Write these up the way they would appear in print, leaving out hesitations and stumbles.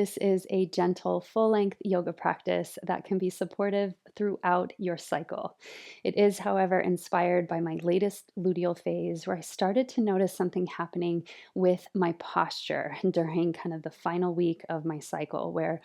This is a gentle, full length yoga practice that can be supportive throughout your cycle. It is, however, inspired by my latest luteal phase where I started to notice something happening with my posture during kind of the final week of my cycle, where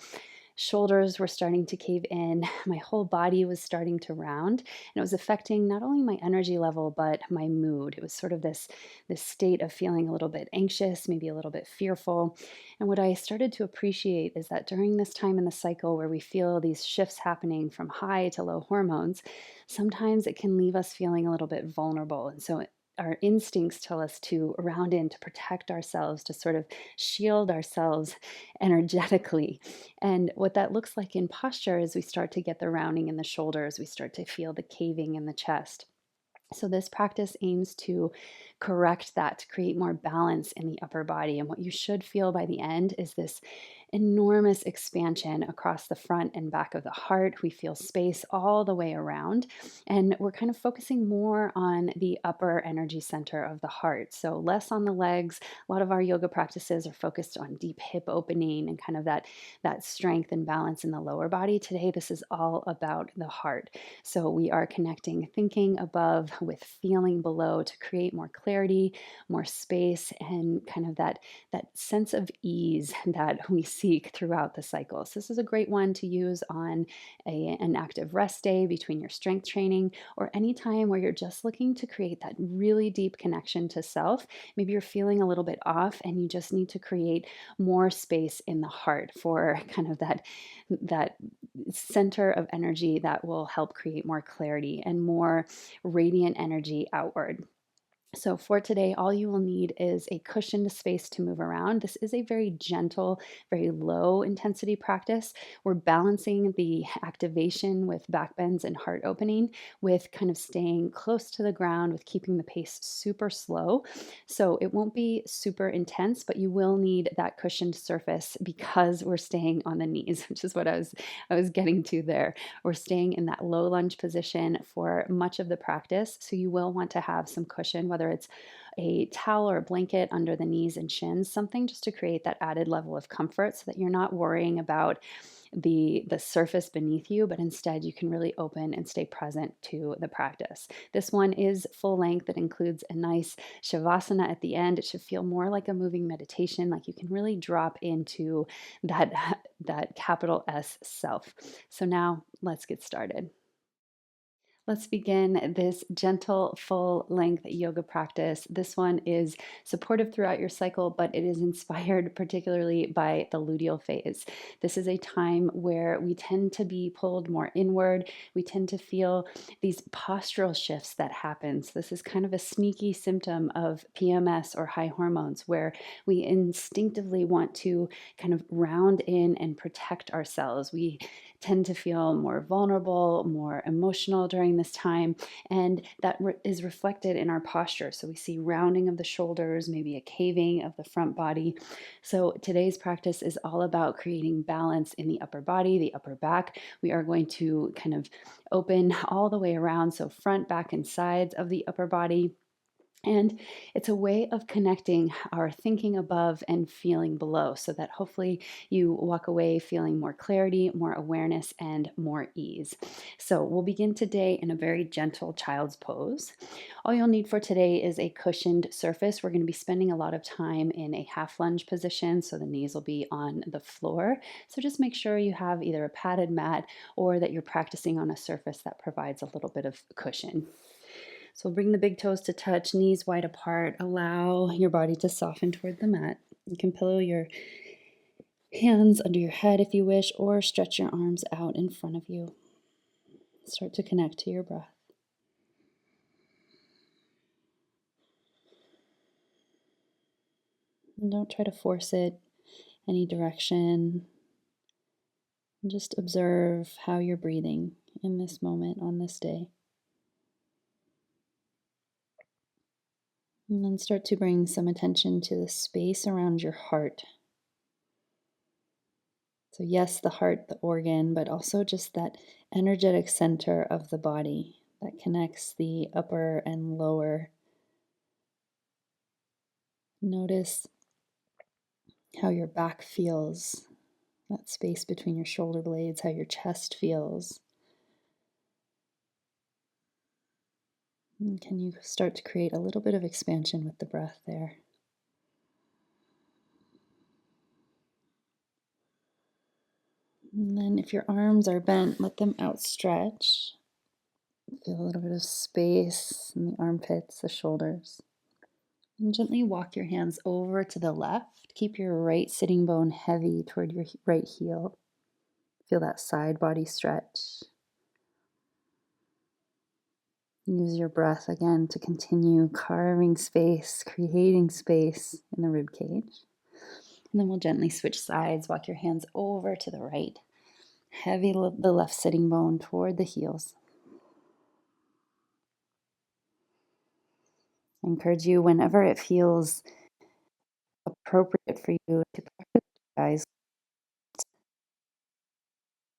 shoulders were starting to cave in, my whole body was starting to round, and it was affecting not only my energy level but my mood. It was sort of this state of feeling a little bit anxious, maybe a little bit fearful. And what I started to appreciate is that during this time in the cycle where we feel these shifts happening from high to low hormones, sometimes it can leave us feeling a little bit vulnerable. And so our instincts tell us to round in, to protect ourselves, to sort of shield ourselves energetically. And what that looks like in posture is we start to get the rounding in the shoulders, we start to feel the caving in the chest. So, this practice aims to correct that, to create more balance in the upper body. And what you should feel by the end is this enormous expansion across the front and back of the heart. We feel space all the way around. And we're kind of focusing more on the upper energy center of the heart. So, less on the legs. A lot of our yoga practices are focused on deep hip opening and kind of that strength and balance in the lower body. Today, this is all about the heart. So we are connecting thinking above with feeling below to create more clarity, more space, and kind of that sense of ease that we seek throughout the cycle. So this is a great one to use on an active rest day between your strength training or any time where you're just looking to create that really deep connection to self. Maybe you're feeling a little bit off and you just need to create more space in the heart for kind of that center of energy that will help create more clarity and more radiant energy outward. So, for today, all you will need is a cushioned space to move around. This is a very gentle, very low intensity practice. We're balancing the activation with backbends and heart opening with kind of staying close to the ground, with keeping the pace super slow. So, it won't be super intense, but you will need that cushioned surface because we're staying on the knees, which is what I was getting to there. We're staying in that low lunge position for much of the practice. So, you will want to have some cushion, whether it's a towel or a blanket under the knees and shins, something just to create that added level of comfort so that you're not worrying about the surface beneath you, but instead you can really open and stay present to the practice. This one is full length. It includes a nice shavasana at the end. It should feel more like a moving meditation, like you can really drop into that capital S self. So now let's get started. Let's begin this gentle, full length yoga practice. This one is supportive throughout your cycle, but it is inspired particularly by the luteal phase. This is a time where we tend to be pulled more inward. We tend to feel these postural shifts that happen. So this is kind of a sneaky symptom of PMS or high hormones, where we instinctively want to kind of round in and protect ourselves. We tend to feel more vulnerable, more emotional during this time, and that is reflected in our posture. So we see rounding of the shoulders, maybe a caving of the front body. So today's practice is all about creating balance in the upper body, the upper back. We are going to kind of open all the way around, so front, back, and sides of the upper body. And it's a way of connecting our thinking above and feeling below so that hopefully you walk away feeling more clarity, more awareness, and more ease. So we'll begin today in a very gentle child's pose. All you'll need for today is a cushioned surface. We're going to be spending a lot of time in a half lunge position, so the knees will be on the floor. So just make sure you have either a padded mat or that you're practicing on a surface that provides a little bit of cushion. So bring the big toes to touch, knees wide apart. Allow your body to soften toward the mat. You can pillow your hands under your head if you wish, or stretch your arms out in front of you. Start to connect to your breath. And don't try to force it any direction. Just observe how you're breathing in this moment on this day. And then start to bring some attention to the space around your heart. So, yes, the heart, the organ, but also just that energetic center of the body that connects the upper and lower. Notice how your back feels that space between your shoulder blades, how your chest feels. And can you start to create a little bit of expansion with the breath there? And then if your arms are bent, let them outstretch. Feel a little bit of space in the armpits, the shoulders. And gently walk your hands over to the left. Keep your right sitting bone heavy toward your right heel. Feel that side body stretch. Use your breath again to continue carving space, creating space in the rib cage. And then we'll gently switch sides. Walk your hands over to the right. Heavy the left sitting bone toward the heels. I encourage you, whenever it feels appropriate for you, to practice your eyes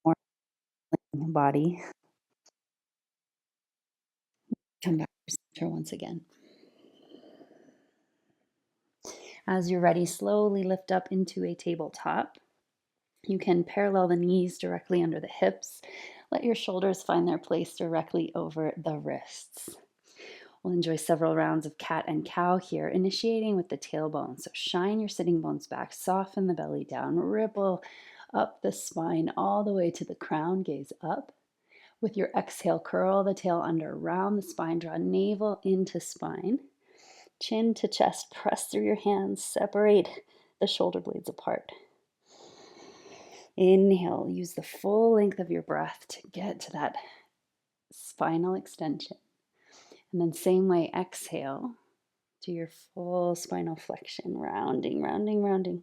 more in the body. Come back to center once again. As you're ready, slowly lift up into a tabletop. You can parallel the knees directly under the hips. Let your shoulders find their place directly over the wrists. We'll enjoy several rounds of cat and cow here, initiating with the tailbone. So shine your sitting bones back, soften the belly down, ripple up the spine all the way to the crown, gaze up. With your exhale, curl the tail under, round the spine, draw navel into spine. Chin to chest, press through your hands, separate the shoulder blades apart. Inhale, use the full length of your breath to get to that spinal extension. And then same way, exhale to your full spinal flexion, rounding, rounding, rounding.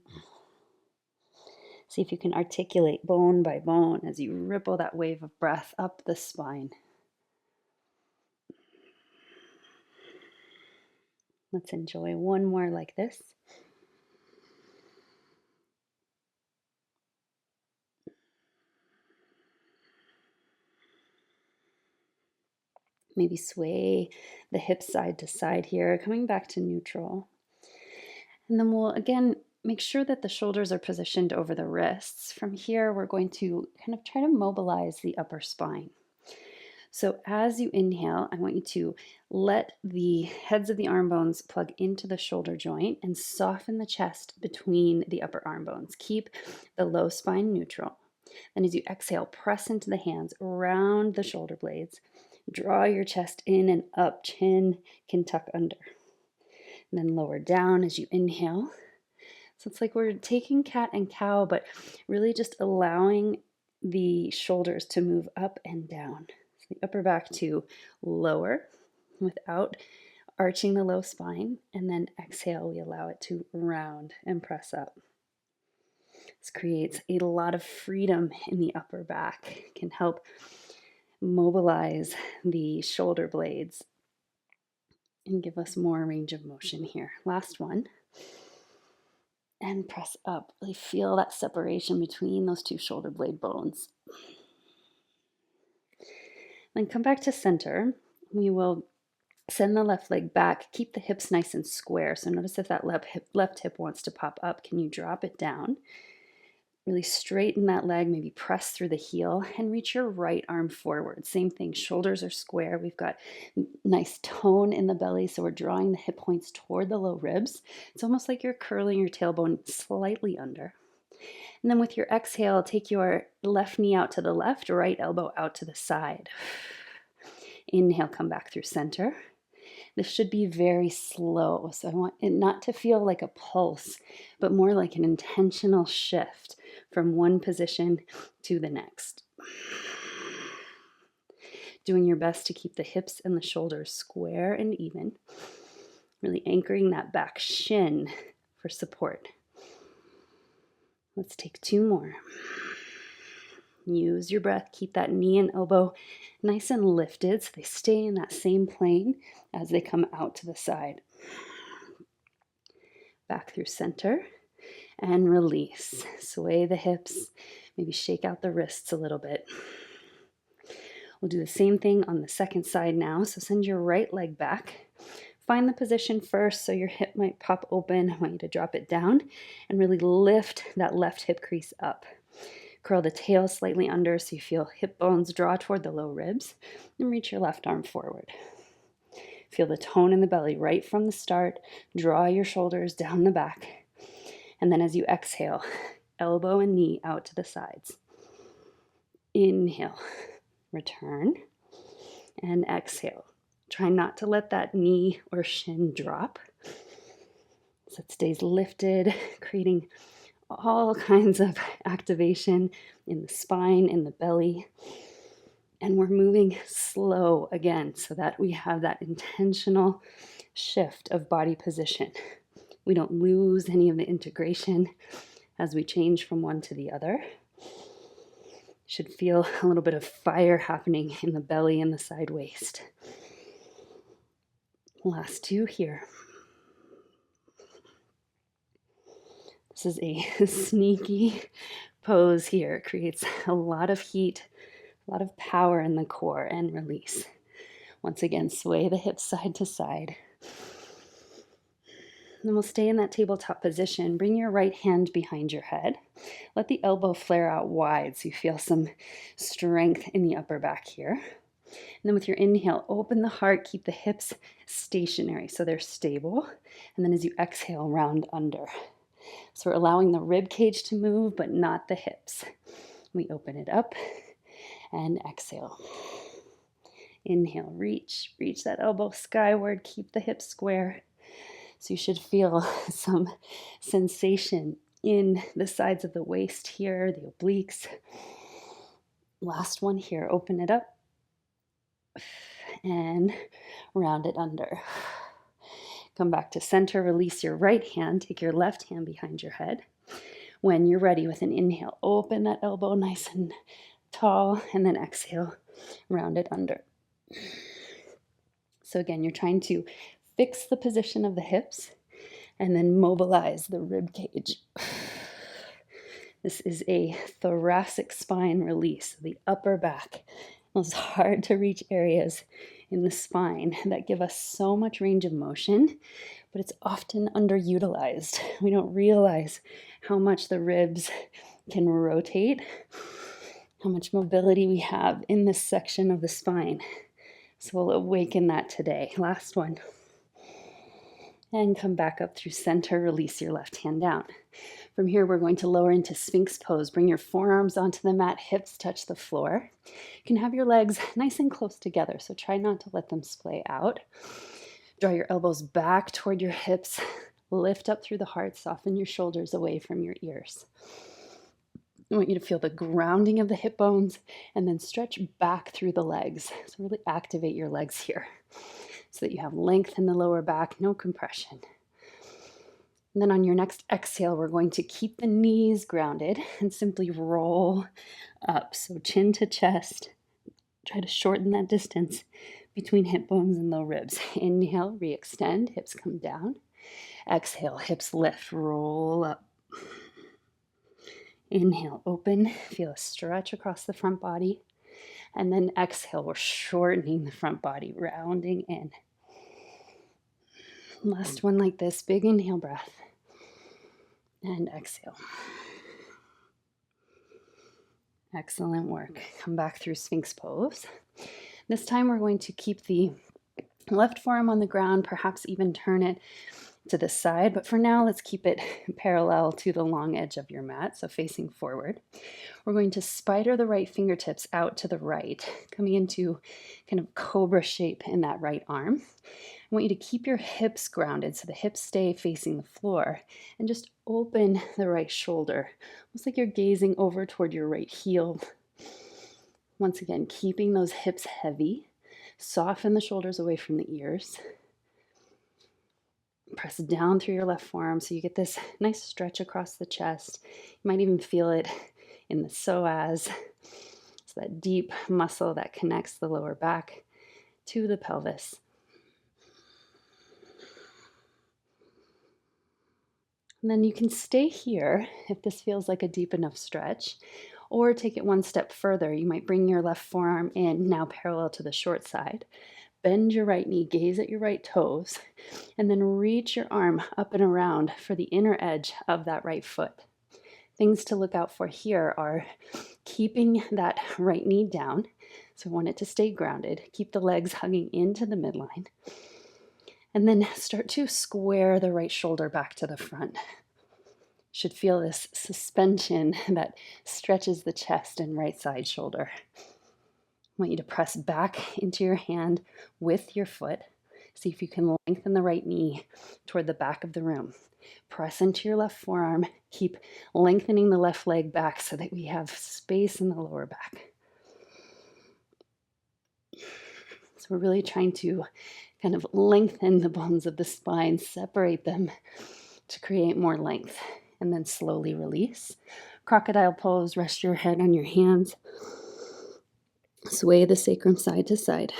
See if you can articulate bone by bone as you ripple that wave of breath up the spine. Let's enjoy one more like this. Maybe sway the hips side to side here, coming back to neutral. And then we'll again make sure that the shoulders are positioned over the wrists. From here, we're going to kind of try to mobilize the upper spine. So as you inhale, I want you to let the heads of the arm bones plug into the shoulder joint and soften the chest between the upper arm bones. Keep the low spine neutral. Then as you exhale, press into the hands, round the shoulder blades. Draw your chest in and up, chin can tuck under. And then lower down as you inhale. So it's like we're taking cat and cow, but really just allowing the shoulders to move up and down. So the upper back to lower without arching the low spine. And then exhale, we allow it to round and press up. This creates a lot of freedom in the upper back, can help mobilize the shoulder blades and give us more range of motion here. Last one. And press up. Really feel that separation between those two shoulder blade bones. Then come back to center. We will send the left leg back. Keep the hips nice and square. So notice if that left hip wants to pop up, can you drop it down? Really straighten that leg, maybe press through the heel and reach your right arm forward. Same thing, shoulders are square. We've got nice tone in the belly, so we're drawing the hip points toward the low ribs. It's almost like you're curling your tailbone slightly under. And then with your exhale, take your left knee out to the left, right elbow out to the side. Inhale, come back through center. This should be very slow, so I want it not to feel like a pulse, but more like an intentional shift from one position to the next. Doing your best to keep the hips and the shoulders square and even, really anchoring that back shin for support. Let's take two more. Use your breath. Keep that knee and elbow nice and lifted so they stay in that same plane as they come out to the side. Back through center and release. Sway the hips, maybe shake out the wrists a little bit. We'll do the same thing on the second side now. So send your right leg back. Find the position first so your hip might pop open. I want you to drop it down and really lift that left hip crease up. Curl the tail slightly under so you feel hip bones draw toward the low ribs, and reach your left arm forward. Feel the tone in the belly right from the start. Draw your shoulders down the back. And then as you exhale, elbow and knee out to the sides. Inhale, return, and exhale. Try not to let that knee or shin drop. So it stays lifted, creating all kinds of activation in the spine, in the belly. And we're moving slow again so that we have that intentional shift of body position. We don't lose any of the integration as we change from one to the other. Should feel a little bit of fire happening in the belly and the side waist. Last two here. This is a sneaky pose here. It creates a lot of heat, a lot of power in the core, and release. Once again, sway the hips side to side. Then we'll stay in that tabletop position. Bring your right hand behind your head. Let the elbow flare out wide so you feel some strength in the upper back here. And then with your inhale, open the heart, keep the hips stationary so they're stable. And then as you exhale, round under. So we're allowing the rib cage to move, but not the hips. We open it up and exhale. Inhale, reach that elbow skyward, keep the hips square. So you should feel some sensation in the sides of the waist here, the obliques. Last one here, open it up and round it under. Come back to center, release your right hand, take your left hand behind your head. When you're ready with an inhale, open that elbow nice and tall, and then exhale, round it under. So again, you're trying to fix the position of the hips and then mobilize the rib cage. This is a thoracic spine release, the upper back, those hard to reach areas in the spine that give us so much range of motion, but it's often underutilized. We don't realize how much the ribs can rotate, how much mobility we have in this section of the spine. So we'll awaken that today. Last one. And come back up through center, release your left hand down. From here, we're going to lower into Sphinx pose. Bring your forearms onto the mat, hips touch the floor. You can have your legs nice and close together, so try not to let them splay out. Draw your elbows back toward your hips. Lift up through the heart, soften your shoulders away from your ears. I want you to feel the grounding of the hip bones and then stretch back through the legs. So really activate your legs here so that you have length in the lower back, no compression. And then on your next exhale, we're going to keep the knees grounded and simply roll up. So chin to chest. Try to shorten that distance between hip bones and low ribs. Inhale, re-extend, hips come down. Exhale, hips lift, roll up. Inhale, open, feel a stretch across the front body. And then exhale, we're shortening the front body, rounding in. Last one like this, big inhale breath. And exhale. Excellent work. Come back through Sphinx pose. This time we're going to keep the left forearm on the ground, perhaps even turn it to the side, but for now, let's keep it parallel to the long edge of your mat, so facing forward. We're going to spider the right fingertips out to the right, coming into kind of cobra shape in that right arm. I want you to keep your hips grounded so the hips stay facing the floor, and just open the right shoulder, almost like you're gazing over toward your right heel. Once again, keeping those hips heavy. Soften the shoulders away from the ears. Press down through your left forearm so you get this nice stretch across the chest. You might even feel it in the psoas. It's that deep muscle that connects the lower back to the pelvis. And then you can stay here if this feels like a deep enough stretch, or take it one step further. You might bring your left forearm in, now parallel to the short side. Bend your right knee, gaze at your right toes, and then reach your arm up and around for the inner edge of that right foot. Things to look out for here are keeping that right knee down. So we want it to stay grounded. Keep the legs hugging into the midline. And then start to square the right shoulder back to the front. Should feel this suspension that stretches the chest and right side shoulder. I want you to press back into your hand with your foot. See if you can lengthen the right knee toward the back of the room. Press into your left forearm. Keep lengthening the left leg back so that we have space in the lower back. So we're really trying to kind of lengthen the bones of the spine, separate them to create more length, and then slowly release. Crocodile pose, rest your head on your hands. Sway the sacrum side to side.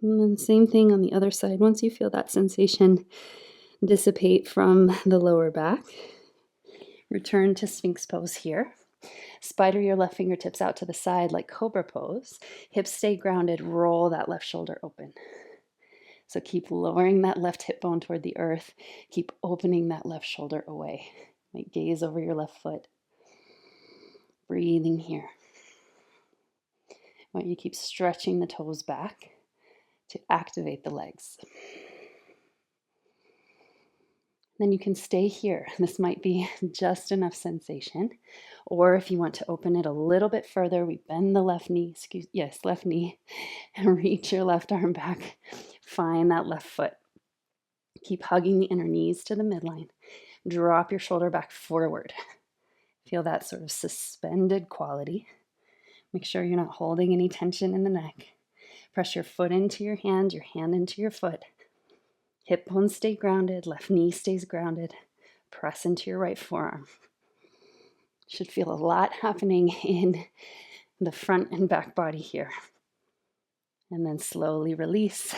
And then same thing on the other side. Once you feel that sensation dissipate from the lower back, return to Sphinx pose here. Spider your left fingertips out to the side like Cobra pose. Hips stay grounded, roll that left shoulder open. So keep lowering that left hip bone toward the earth. Keep opening that left shoulder away. Might gaze over your left foot. Breathing here. I want you to keep stretching the toes back to activate the legs. Then you can stay here. This might be just enough sensation. Or if you want to open it a little bit further, we bend the left knee, left knee, and reach your left arm back. Find that left foot. Keep hugging the inner knees to the midline. Drop your shoulder back forward. Feel that sort of suspended quality. Make sure you're not holding any tension in the neck. Press your foot into your hand into your foot. Hip bones stay grounded, left knee stays grounded. Press into your right forearm. Should feel a lot happening in the front and back body here. And then slowly release.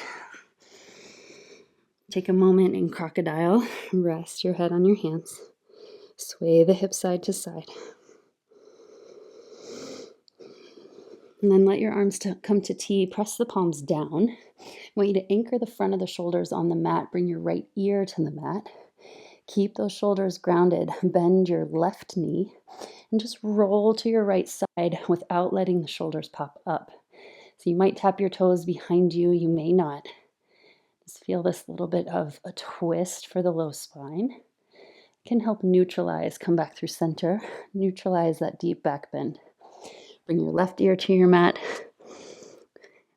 Take a moment in crocodile. Rest your head on your hands. Sway the hips side to side. And then let your arms come to T. Press the palms down. I want you to anchor the front of the shoulders on the mat. Bring your right ear to the mat. Keep those shoulders grounded. Bend your left knee. And just roll to your right side without letting the shoulders pop up. So you might tap your toes behind you. You may not. Just feel this little bit of a twist for the low spine. It can help neutralize, come back through center, neutralize that deep back bend. Bring your left ear to your mat.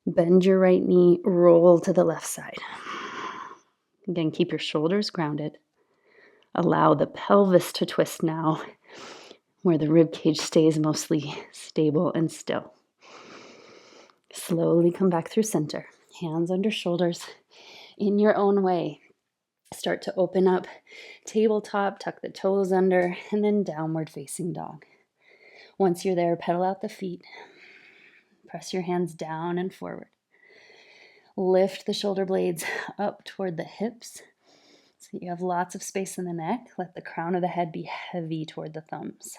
Bend your right knee, roll to the left side. Again, keep your shoulders grounded. Allow the pelvis to twist now, where the rib cage stays mostly stable and still. Slowly come back through center. Hands under shoulders. In your own way, start to open up tabletop, tuck the toes under, and then downward facing dog. Once you're there, pedal out the feet. Press your hands down and forward. Lift the shoulder blades up toward the hips so you have lots of space in the neck. Let the crown of the head be heavy toward the thumbs.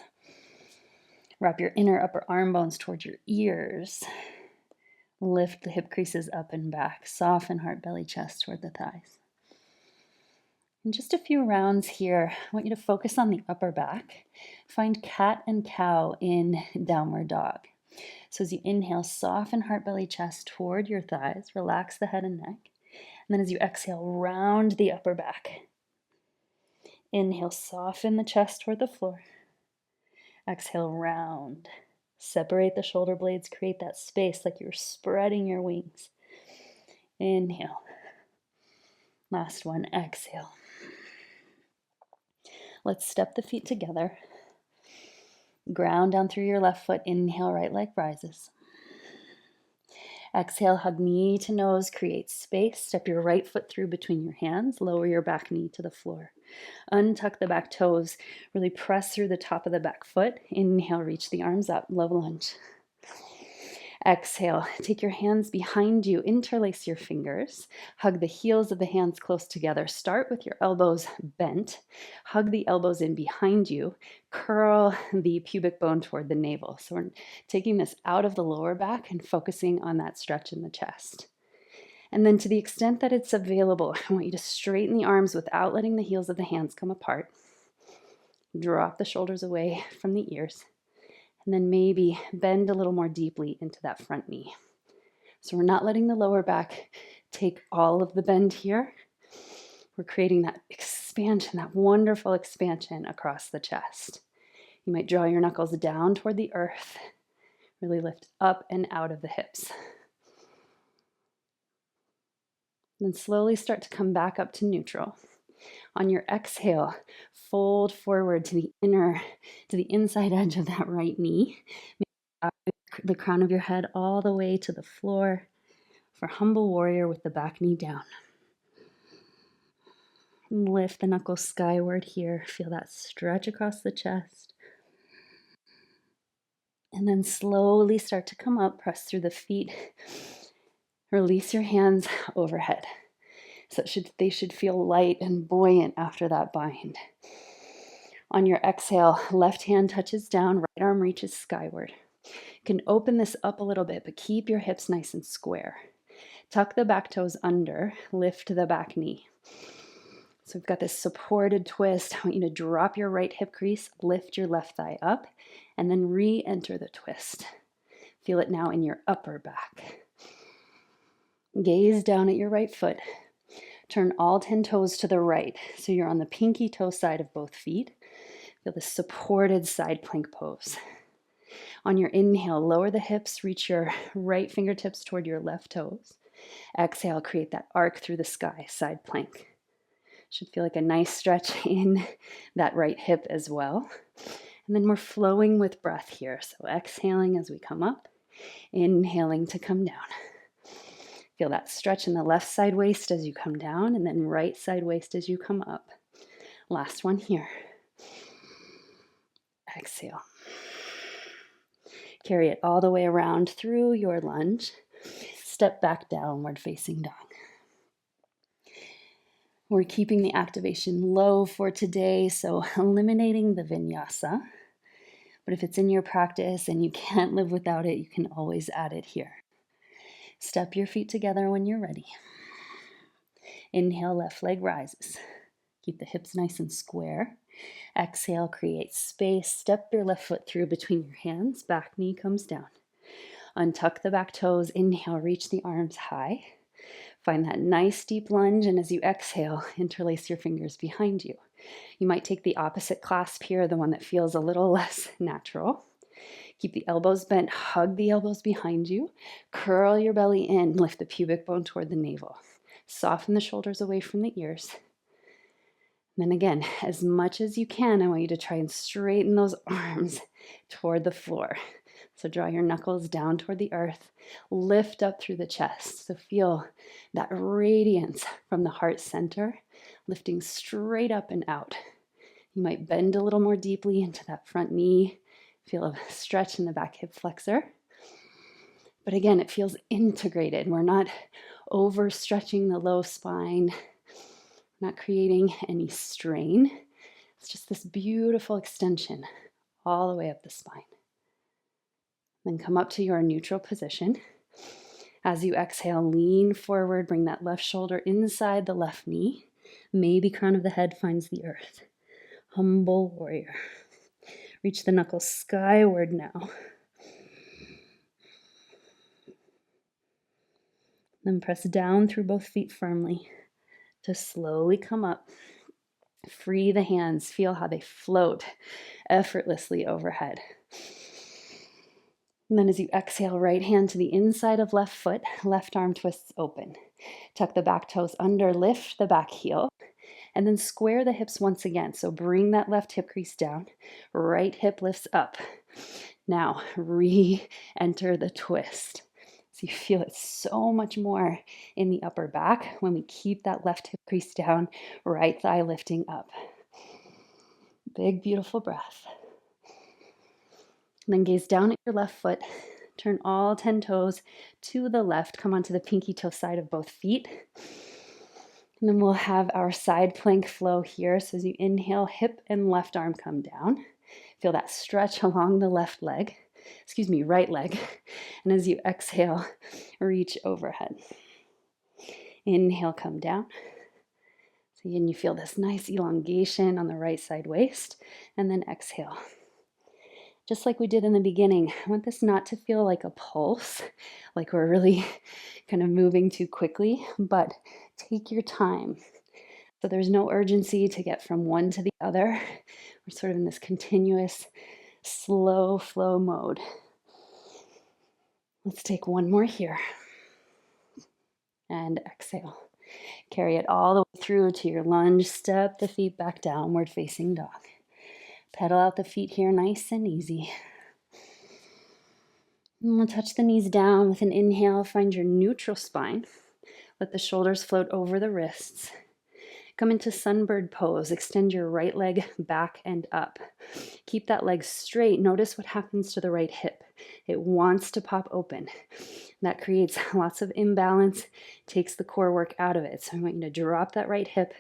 Wrap your inner upper arm bones toward your ears. Lift the hip creases up and back. Soften heart, belly, chest toward the thighs. In just a few rounds here, I want you to focus on the upper back. Find cat and cow in downward dog. So as you inhale, soften heart, belly, chest toward your thighs. Relax the head and neck. And then as you exhale, round the upper back. Inhale, soften the chest toward the floor. Exhale, round. Separate the shoulder blades. Create that space like you're spreading your wings. Inhale. Last one, exhale. Let's step the feet together. Ground down through your left foot. Inhale, right leg rises. Exhale, hug knee to nose, create space. Step your right foot through between your hands. Lower your back knee to the floor. Untuck the back toes. Really press through the top of the back foot. Inhale, reach the arms up, low lunge. Exhale, take your hands behind you, interlace your fingers, hug the heels of the hands close together. Start with your elbows bent, hug the elbows in behind you, curl the pubic bone toward the navel. So we're taking this out of the lower back and focusing on that stretch in the chest. And then to the extent that it's available, I want you to straighten the arms without letting the heels of the hands come apart. Drop the shoulders away from the ears. And then maybe bend a little more deeply into that front knee. So we're not letting the lower back take all of the bend here. We're creating that expansion, that wonderful expansion across the chest. You might draw your knuckles down toward the earth. Really lift up and out of the hips. Then slowly start to come back up to neutral. On your exhale, fold forward to the inside edge of that right knee. The crown of your head all the way to the floor for humble warrior with the back knee down. Lift the knuckles skyward here. Feel that stretch across the chest. And then slowly start to come up, press through the feet. Release your hands overhead. So they should feel light and buoyant after that bind. On your exhale, left hand touches down, right arm reaches skyward. You can open this up a little bit, but keep your hips nice and square. Tuck the back toes under, lift the back knee. So we've got this supported twist. I want you to drop your right hip crease, lift your left thigh up, and then re-enter the twist. Feel it now in your upper back. Gaze down at your right foot. Turn all 10 toes to the right, so you're on the pinky toe side of both feet. Feel the supported side plank pose. On your inhale, lower the hips, reach your right fingertips toward your left toes. Exhale, create that arc through the sky, side plank. Should feel like a nice stretch in that right hip as well. And then we're flowing with breath here. So exhaling as we come up, inhaling to come down. Feel that stretch in the left side waist as you come down, and then right side waist as you come up. Last one here. Exhale. Carry it all the way around through your lunge. Step back, downward facing dog. We're keeping the activation low for today, so eliminating the vinyasa. But if it's in your practice and you can't live without it, you can always add it here. Step your feet together when you're ready. Inhale, left leg rises. Keep the hips nice and square. Exhale, create space. Step your left foot through between your hands. Back knee comes down. Untuck the back toes. Inhale, reach the arms high. Find that nice deep lunge, and as you exhale, interlace your fingers behind you. You might take the opposite clasp here, the one that feels a little less natural. Keep the elbows bent, hug the elbows behind you. Curl your belly in, lift the pubic bone toward the navel. Soften the shoulders away from the ears. And then again, as much as you can, I want you to try and straighten those arms toward the floor. So draw your knuckles down toward the earth, lift up through the chest. So feel that radiance from the heart center, lifting straight up and out. You might bend a little more deeply into that front knee. Feel a stretch in the back hip flexor. But again, it feels integrated. We're not overstretching the low spine, not creating any strain. It's just this beautiful extension all the way up the spine. Then come up to your neutral position. As you exhale, lean forward, bring that left shoulder inside the left knee. Maybe crown of the head finds the earth. Humble warrior. Reach the knuckles skyward now. Then press down through both feet firmly to slowly come up. Free the hands. Feel how they float effortlessly overhead. And then as you exhale, right hand to the inside of left foot, left arm twists open. Tuck the back toes under, lift the back heel, and then square the hips once again. So bring that left hip crease down, right hip lifts up. Now re-enter the twist. So you feel it so much more in the upper back when we keep that left hip crease down, right thigh lifting up. Big, beautiful breath. And then gaze down at your left foot. Turn all 10 toes to the left. Come onto the pinky toe side of both feet. And then we'll have our side plank flow here. So as you inhale, hip and left arm come down. Feel that stretch along the right leg. And as you exhale, reach overhead. Inhale, come down. So again, you feel this nice elongation on the right side waist, and then exhale. Just like we did in the beginning, I want this not to feel like a pulse, like we're really kind of moving too quickly, but take your time. So there's no urgency to get from one to the other. We're sort of in this continuous, slow flow mode. Let's take one more here. And exhale. Carry it all the way through to your lunge. Step the feet back, downward facing dog. Pedal out the feet here nice and easy. And we'll touch the knees down with an inhale. Find your neutral spine. Let the shoulders float over the wrists. Come into sunbird pose. Extend your right leg back and up. Keep that leg straight. Notice what happens to the right hip. It wants to pop open. That creates lots of imbalance, takes the core work out of it. So I want you to drop that right hip,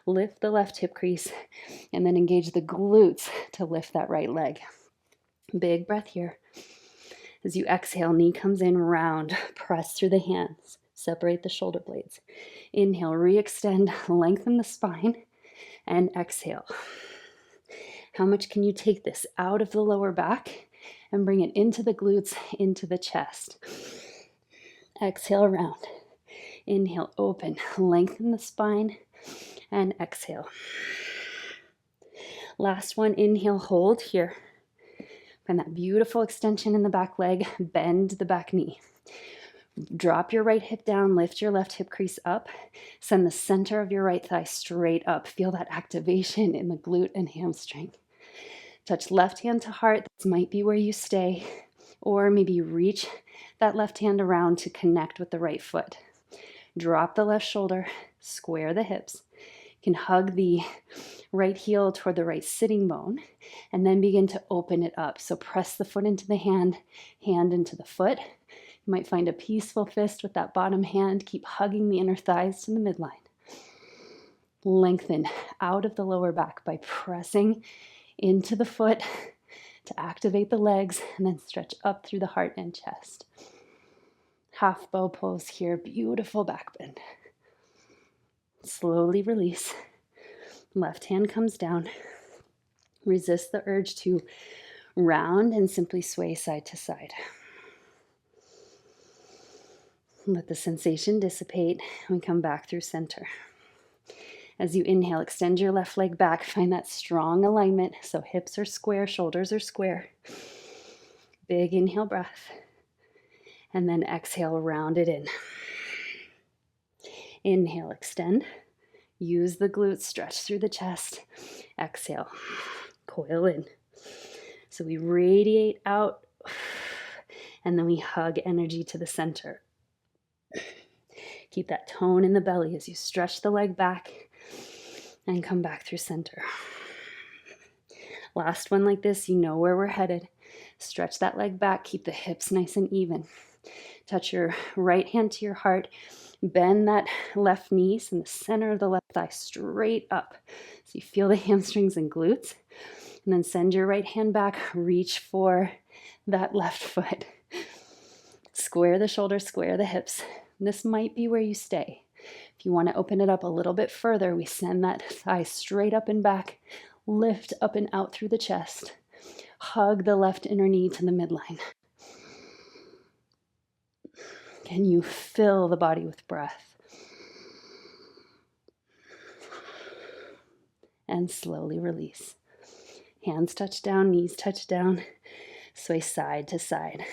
lift the left hip crease, and then engage the glutes to lift that right leg. Big breath here. As you exhale, knee comes in round, press through the hands, separate the shoulder blades. Inhale, re-extend, lengthen the spine, and exhale. How much can you take this out of the lower back and bring it into the glutes, into the chest? Exhale, round. Inhale, open, lengthen the spine, and exhale. Last one, inhale, hold here. Find that beautiful extension in the back leg, bend the back knee. Drop your right hip down, lift your left hip crease up, send the center of your right thigh straight up. Feel that activation in the glute and hamstring. Touch left hand to heart. This might be where you stay, or maybe reach that left hand around to connect with the right foot. Drop the left shoulder, square the hips. You can hug the right heel toward the right sitting bone, and then begin to open it up. So press the foot into the hand, hand into the foot. You might find a peaceful fist with that bottom hand. Keep hugging the inner thighs to the midline. Lengthen out of the lower back by pressing into the foot to activate the legs, and then stretch up through the heart and chest. Half bow pose here, beautiful back bend. Slowly release. Left hand comes down. Resist the urge to round and simply sway side to side. Let the sensation dissipate and come back through center. As you inhale, extend your left leg back. Find that strong alignment. So hips are square, shoulders are square. Big inhale breath. And then exhale, round it in. Inhale, extend. Use the glutes, stretch through the chest. Exhale, coil in. So we radiate out, and then we hug energy to the center. Keep that tone in the belly as you stretch the leg back and come back through center. Last one like this, you know where we're headed. Stretch that leg back, keep the hips nice and even. Touch your right hand to your heart. Bend that left knee in the center of the left thigh straight up. So you feel the hamstrings and glutes. And then send your right hand back. Reach for that left foot. Square the shoulders, square the hips. This might be where you stay. If you want to open it up a little bit further, we send that thigh straight up and back. Lift up and out through the chest. Hug the left inner knee to the midline. Can you fill the body with breath? And slowly release. Hands touch down, knees touch down. Sway side to side.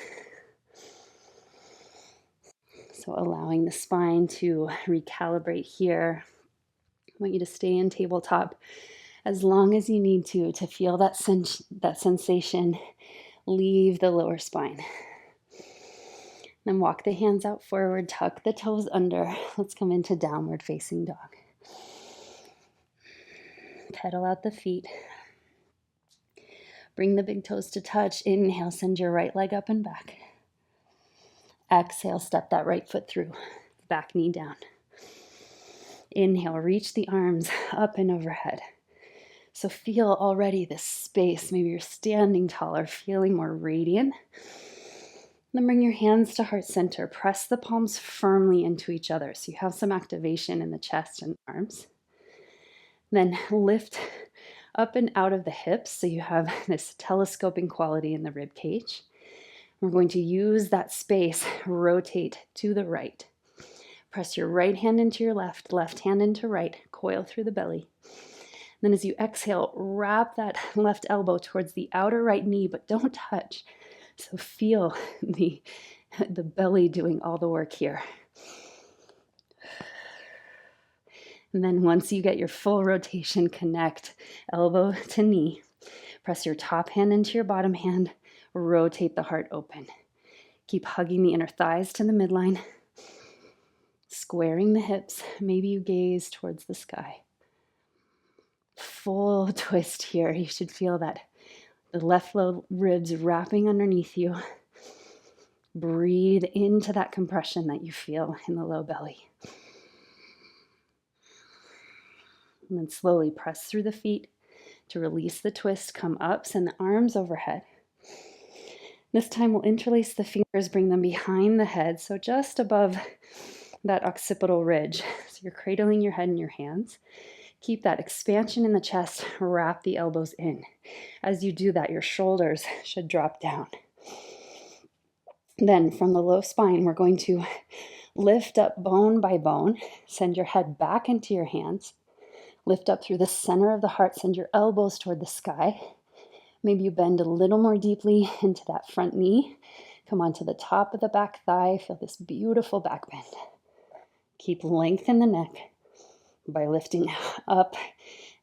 So allowing the spine to recalibrate here. I want you to stay in tabletop as long as you need to feel that sensation leave the lower spine. Then walk the hands out forward, tuck the toes under. Let's come into downward facing dog. Pedal out the feet. Bring the big toes to touch. Inhale, send your right leg up and back. Exhale, step that right foot through. Back knee down. Inhale, reach the arms up and overhead. So feel already this space. Maybe you're standing taller, feeling more radiant. Then bring your hands to heart center. Press the palms firmly into each other so you have some activation in the chest and arms. Then lift up and out of the hips so you have this telescoping quality in the rib cage. We're going to use that space, rotate to the right. Press your right hand into your left hand into right, coil through the belly. Then as you exhale, wrap that left elbow towards the outer right knee, but don't touch. So feel the belly doing all the work here. And then once you get your full rotation, connect elbow to knee. Press your top hand into your bottom hand. Rotate the heart open. Keep hugging the inner thighs to the midline. Squaring the hips. Maybe you gaze towards the sky. Full twist here. You should feel that the left low ribs wrapping underneath you. Breathe into that compression that you feel in the low belly. And then slowly press through the feet to release the twist. Come up, send the arms overhead. This time we'll interlace the fingers, bring them behind the head, so just above that occipital ridge. So you're cradling your head in your hands. Keep that expansion in the chest, wrap the elbows in. As you do that, your shoulders should drop down. Then from the low spine, we're going to lift up bone by bone, send your head back into your hands, lift up through the center of the heart, send your elbows toward the sky. Maybe you bend a little more deeply into that front knee. Come onto the top of the back thigh. Feel this beautiful back bend. Keep length in the neck by lifting up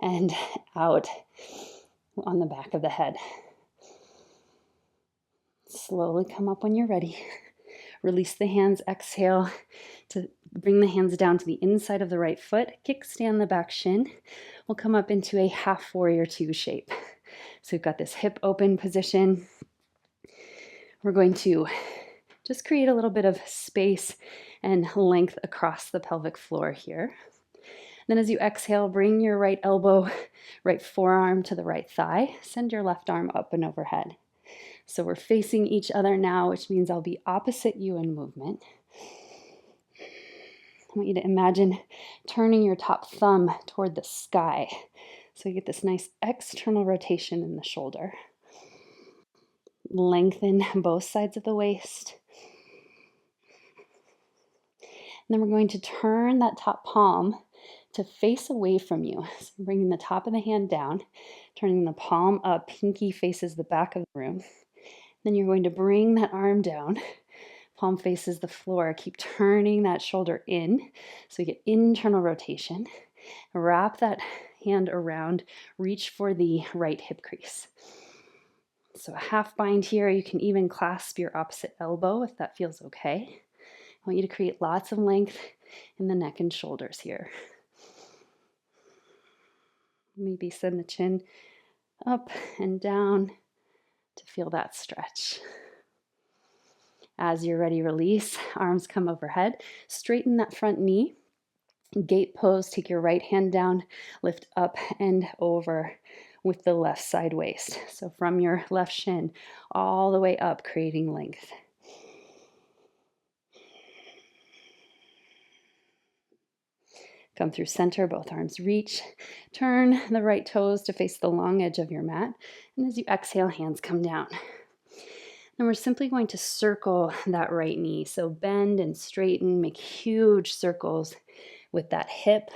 and out on the back of the head. Slowly come up when you're ready. Release the hands. Exhale to bring the hands down to the inside of the right foot. Kickstand the back shin. We'll come up into a half warrior two shape. So we've got this hip open position. We're going to just create a little bit of space and length across the pelvic floor here. Then as you exhale, bring your right elbow, right forearm to the right thigh. Send your left arm up and overhead. So we're facing each other now, which means I'll be opposite you in movement. I want you to imagine turning your top thumb toward the sky. So you get this nice external rotation in the shoulder. Lengthen both sides of the waist. And then we're going to turn that top palm to face away from you. So bringing the top of the hand down, turning the palm up, pinky faces the back of the room. Then you're going to bring that arm down, palm faces the floor. Keep turning that shoulder in so you get internal rotation. Wrap that hand around, reach for the right hip crease. So a half bind here. You can even clasp your opposite elbow if that feels okay. I want you to create lots of length in the neck and shoulders here. Maybe send the chin up and down to feel that stretch. As you're ready, release. Arms come overhead. Straighten that front knee. Gate pose. Take your right hand down. Lift up and over with the left side waist. So from your left shin all the way up, creating length. Come through center, both arms reach. Turn the right toes to face the long edge of your mat. And as you exhale, hands come down. And we're simply going to circle that right knee. So bend and straighten, make huge circles with that hip,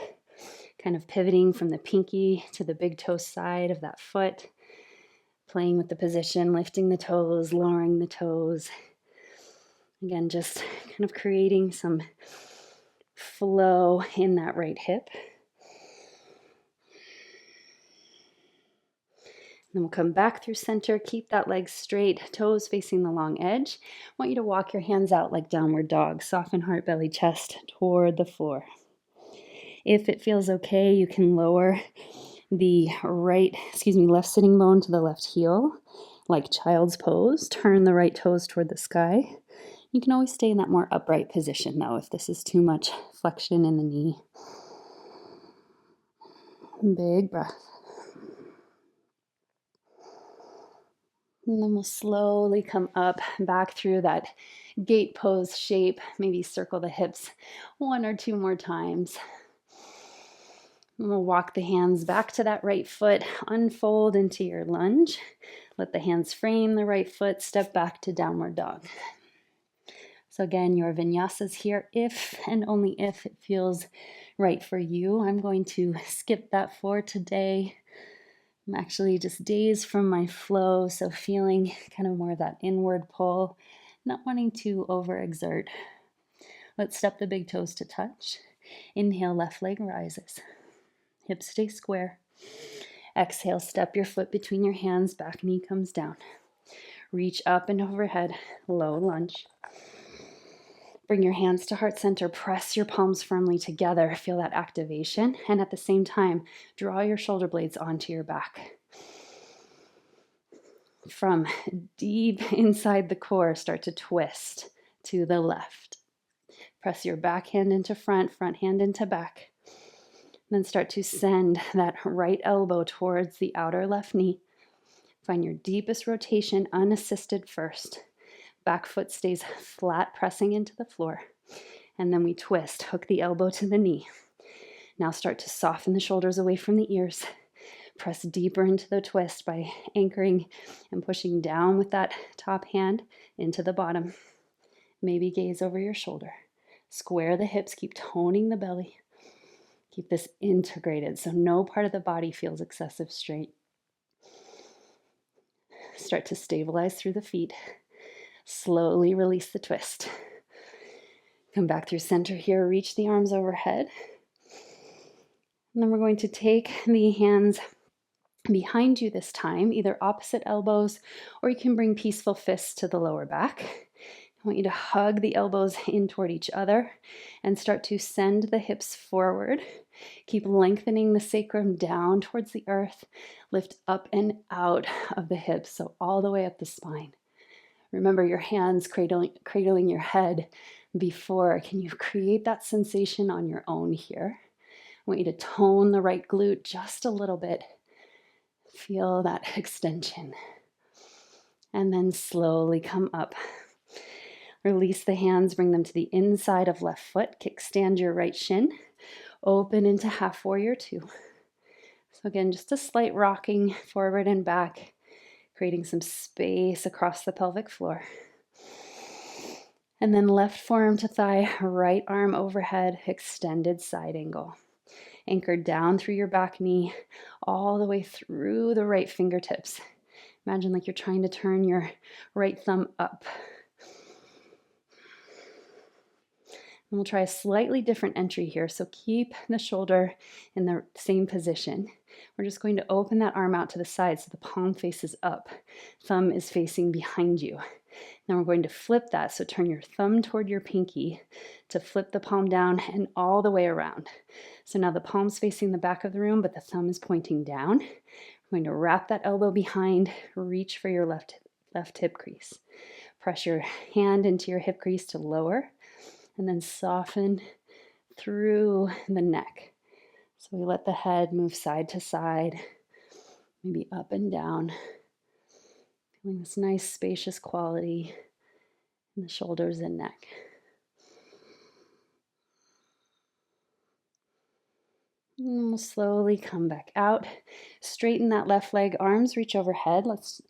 kind of pivoting from the pinky to the big toe side of that foot, playing with the position, lifting the toes, lowering the toes. Again, just kind of creating some flow in that right hip. Then we'll come back through center, keep that leg straight, toes facing the long edge. I want you to walk your hands out like downward dog, soften heart, belly, chest toward the floor. If it feels okay, you can lower the left sitting bone to the left heel, like child's pose. Turn the right toes toward the sky. You can always stay in that more upright position though, if this is too much flexion in the knee. Big breath. And then we'll slowly come up back through that gate pose shape. Maybe circle the hips one or two more times. And we'll walk the hands back to that right foot, unfold into your lunge. Let the hands frame the right foot, step back to downward dog. So again, your vinyasas here, if and only if it feels right for you. I'm going to skip that for today. I'm actually just days from my flow, so feeling kind of more of that inward pull, not wanting to overexert. Let's step the big toes to touch. Inhale, left leg rises. Hips stay square. Exhale, step your foot between your hands, back knee comes down. Reach up and overhead, low lunge. Bring your hands to heart center, press your palms firmly together, feel that activation, and at the same time, draw your shoulder blades onto your back. From deep inside the core, start to twist to the left. Press your back hand into front hand into back. Then start to send that right elbow towards the outer left knee. Find your deepest rotation unassisted first. Back foot stays flat, pressing into the floor. And then we twist, hook the elbow to the knee. Now start to soften the shoulders away from the ears. Press deeper into the twist by anchoring and pushing down with that top hand into the bottom. Maybe gaze over your shoulder. Square the hips, keep toning the belly. Keep this integrated so no part of the body feels excessive strain. Start to stabilize through the feet. Slowly release the twist. Come back through center here, reach the arms overhead. And then we're going to take the hands behind you this time, either opposite elbows, or you can bring peaceful fists to the lower back. I want you to hug the elbows in toward each other and start to send the hips forward. Keep lengthening the sacrum down towards the earth. Lift up and out of the hips, so all the way up the spine. Remember your hands cradling your head before. Can you create that sensation on your own here? I want you to tone the right glute just a little bit. Feel that extension. And then slowly come up. Release the hands, bring them to the inside of left foot. Kickstand your right shin. Open into half warrior two. So again, just a slight rocking forward and back, creating some space across the pelvic floor. And then left forearm to thigh, right arm overhead, extended side angle. Anchored down through your back knee, all the way through the right fingertips. Imagine like you're trying to turn your right thumb up. And we'll try a slightly different entry here. So keep the shoulder in the same position. We're just going to open that arm out to the side so the palm faces up. Thumb is facing behind you. Now we're going to flip that. So turn your thumb toward your pinky to flip the palm down and all the way around. So now the palm's facing the back of the room, but the thumb is pointing down. We're going to wrap that elbow behind, reach for your left hip crease. Press your hand into your hip crease to lower, and then soften through the neck. So we let the head move side to side, maybe up and down. Feeling this nice spacious quality in the shoulders and neck. And we'll slowly come back out. Straighten that left leg, arms reach overhead. Let's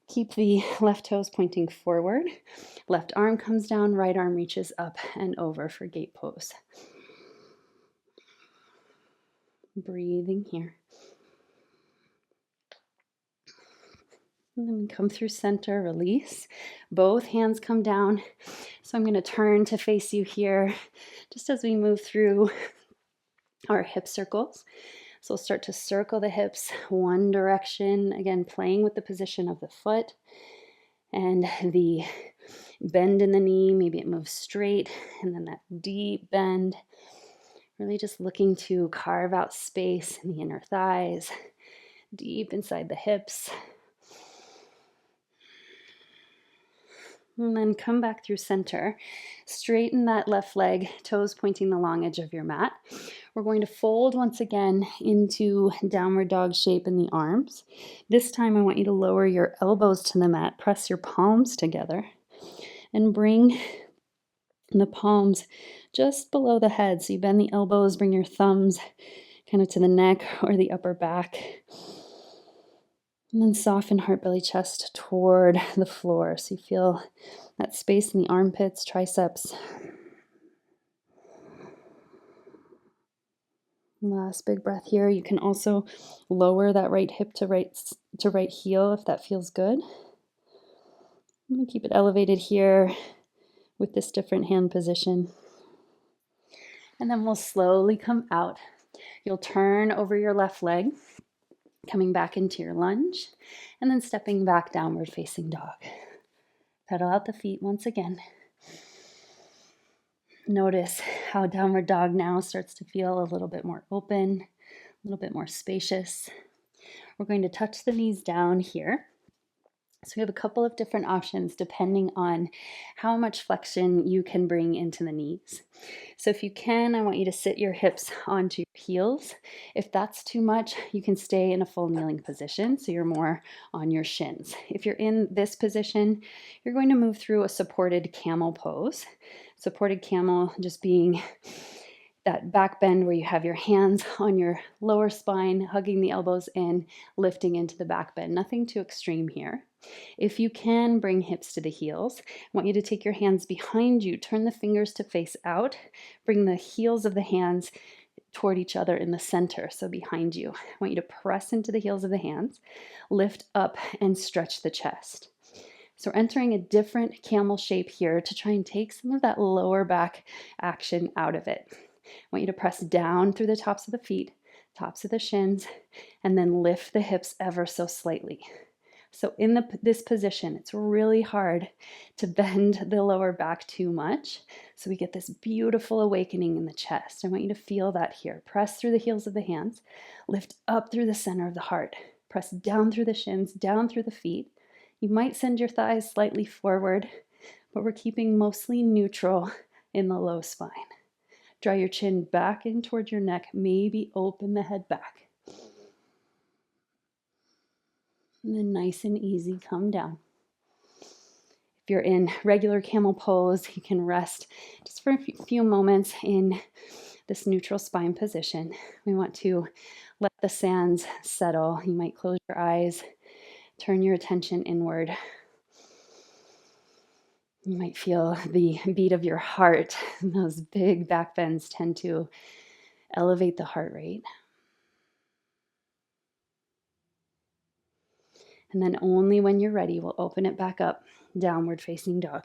keep the left toes pointing forward. Left arm comes down, right arm reaches up and over for gate pose. Breathing here. And then we come through center, release. Both hands come down. So I'm going to turn to face you here just as we move through our hip circles. So we'll start to circle the hips one direction, again, playing with the position of the foot and the bend in the knee. Maybe it moves straight and then that deep bend. Really just looking to carve out space in the inner thighs, deep inside the hips. And then come back through center. Straighten that left leg, toes pointing the long edge of your mat. We're going to fold once again into downward dog shape in the arms. This time I want you to lower your elbows to the mat, press your palms together, and bring the palms just below the head. So you bend the elbows, bring your thumbs kind of to the neck or the upper back. And then soften heart, belly, chest toward the floor. So you feel that space in the armpits, triceps. Last big breath here. You can also lower that right hip to right heel if that feels good. I'm going to keep it elevated here with this different hand position. And then we'll slowly come out. You'll turn over your left leg, coming back into your lunge, and then stepping back, downward facing dog. Pedal out the feet once again. Notice how downward dog now starts to feel a little bit more open, a little bit more spacious. We're going to touch the knees down here. So we have a couple of different options depending on how much flexion you can bring into the knees. So if you can, I want you to sit your hips onto your heels. If that's too much, you can stay in a full kneeling position, so you're more on your shins. If you're in this position, you're going to move through a supported camel pose. Supported camel just being that back bend where you have your hands on your lower spine, hugging the elbows in, lifting into the back bend. Nothing too extreme here. If you can, bring hips to the heels. I want you to take your hands behind you, turn the fingers to face out, bring the heels of the hands toward each other in the center, so behind you. I want you to press into the heels of the hands, lift up and stretch the chest. So we're entering a different camel shape here to try and take some of that lower back action out of it. I want you to press down through the tops of the feet, tops of the shins, and then lift the hips ever so slightly. So in this position, it's really hard to bend the lower back too much. So we get this beautiful awakening in the chest. I want you to feel that here. Press through the heels of the hands, lift up through the center of the heart, press down through the shins, down through the feet. You might send your thighs slightly forward, but we're keeping mostly neutral in the low spine. Draw your chin back in toward your neck, maybe open the head back. And then nice and easy, come down. If you're in regular camel pose, you can rest just for a few moments in this neutral spine position. We want to let the sands settle. You might close your eyes, turn your attention inward. You might feel the beat of your heart. Those big back bends tend to elevate the heart rate. And then only when you're ready, we'll open it back up, downward facing dog.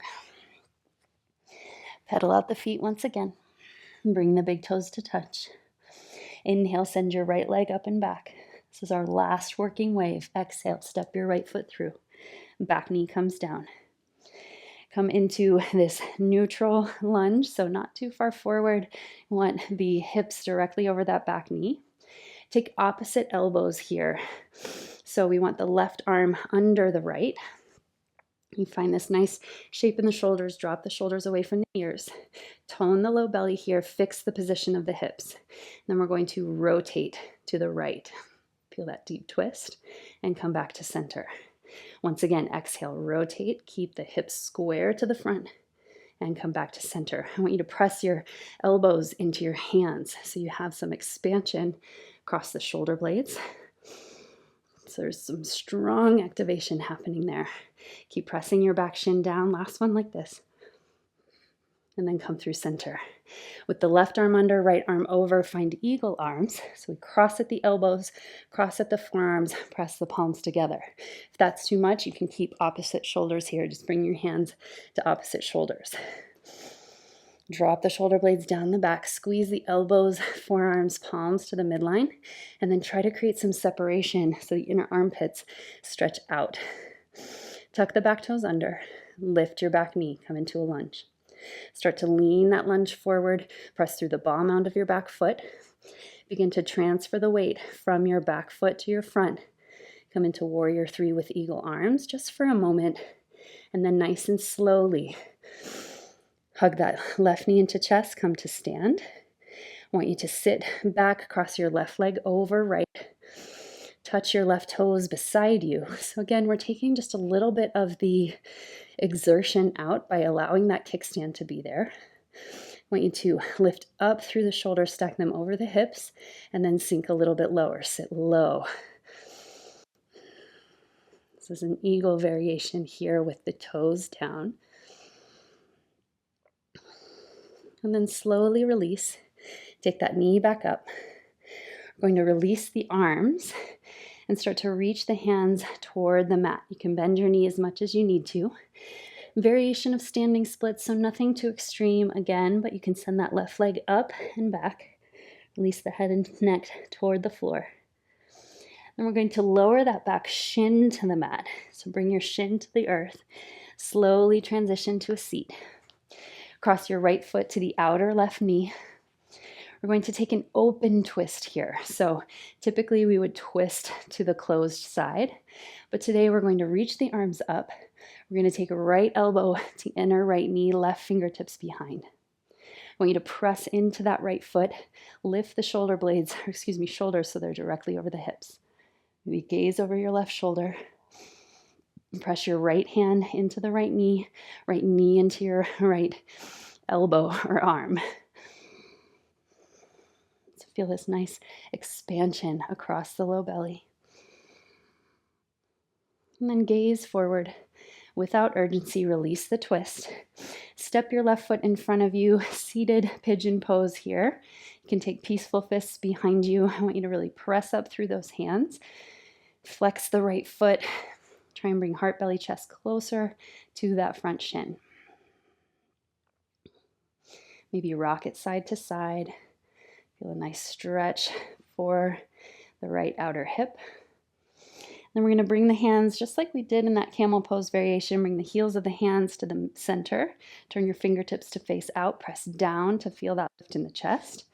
Pedal out the feet once again. Bring the big toes to touch. Inhale, send your right leg up and back. This is our last working wave. Exhale, step your right foot through. Back knee comes down. Come into this neutral lunge, so not too far forward. You want the hips directly over that back knee. Take opposite elbows here. So we want the left arm under the right. You find this nice shape in the shoulders, drop the shoulders away from the ears. Tone the low belly here, fix the position of the hips. Then we're going to rotate to the right. Feel that deep twist and come back to center. Once again, exhale, rotate, keep the hips square to the front and come back to center. I want you to press your elbows into your hands so you have some expansion across the shoulder blades. So there's some strong activation happening there. Keep pressing your back shin down. Last one like this. And then come through center. With the left arm under, right arm over, find eagle arms. So we cross at the elbows, cross at the forearms, press the palms together. If that's too much, you can keep opposite shoulders here. Just bring your hands to opposite shoulders. Drop the shoulder blades down the back, squeeze the elbows, forearms, palms to the midline, and then try to create some separation so the inner armpits stretch out. Tuck the back toes under, lift your back knee, come into a lunge. Start to lean that lunge forward, press through the ball mound of your back foot. Begin to transfer the weight from your back foot to your front. Come into warrior three with eagle arms just for a moment, And then nice and slowly, hug that left knee into chest, come to stand. I want you to sit back, cross your left leg over right. Touch your left toes beside you. So again, we're taking just a little bit of the exertion out by allowing that kickstand to be there. I want you to lift up through the shoulders, stack them over the hips, and then sink a little bit lower. Sit low. This is an eagle variation here with the toes down. And then slowly release. Take that knee back up. We're going to release the arms and start to reach the hands toward the mat. You can bend your knee as much as you need to. Variation of standing splits, so nothing too extreme again, but you can send that left leg up and back. Release the head and neck toward the floor. Then we're going to lower that back shin to the mat. So bring your shin to the earth. Slowly transition to a seat. Cross your right foot to the outer left knee. We're going to take an open twist here. So typically we would twist to the closed side, but today we're going to reach the arms up. We're going to take a right elbow to inner right knee, left fingertips behind. I want you to press into that right foot, lift the shoulder blades, shoulders so they're directly over the hips. Maybe gaze over your left shoulder. Press your right hand into the right knee into your right elbow or arm. So feel this nice expansion across the low belly. And then gaze forward. Without urgency, release the twist. Step your left foot in front of you, seated pigeon pose here. You can take peaceful fists behind you. I want you to really press up through those hands. Flex the right foot. Try and bring heart, belly, chest closer to that front shin. Maybe rock it side to side. Feel a nice stretch for the right outer hip. Then we're going to bring the hands, just like we did in that camel pose variation, bring the heels of the hands to the center. Turn your fingertips to face out. Press down to feel that lift in the chest.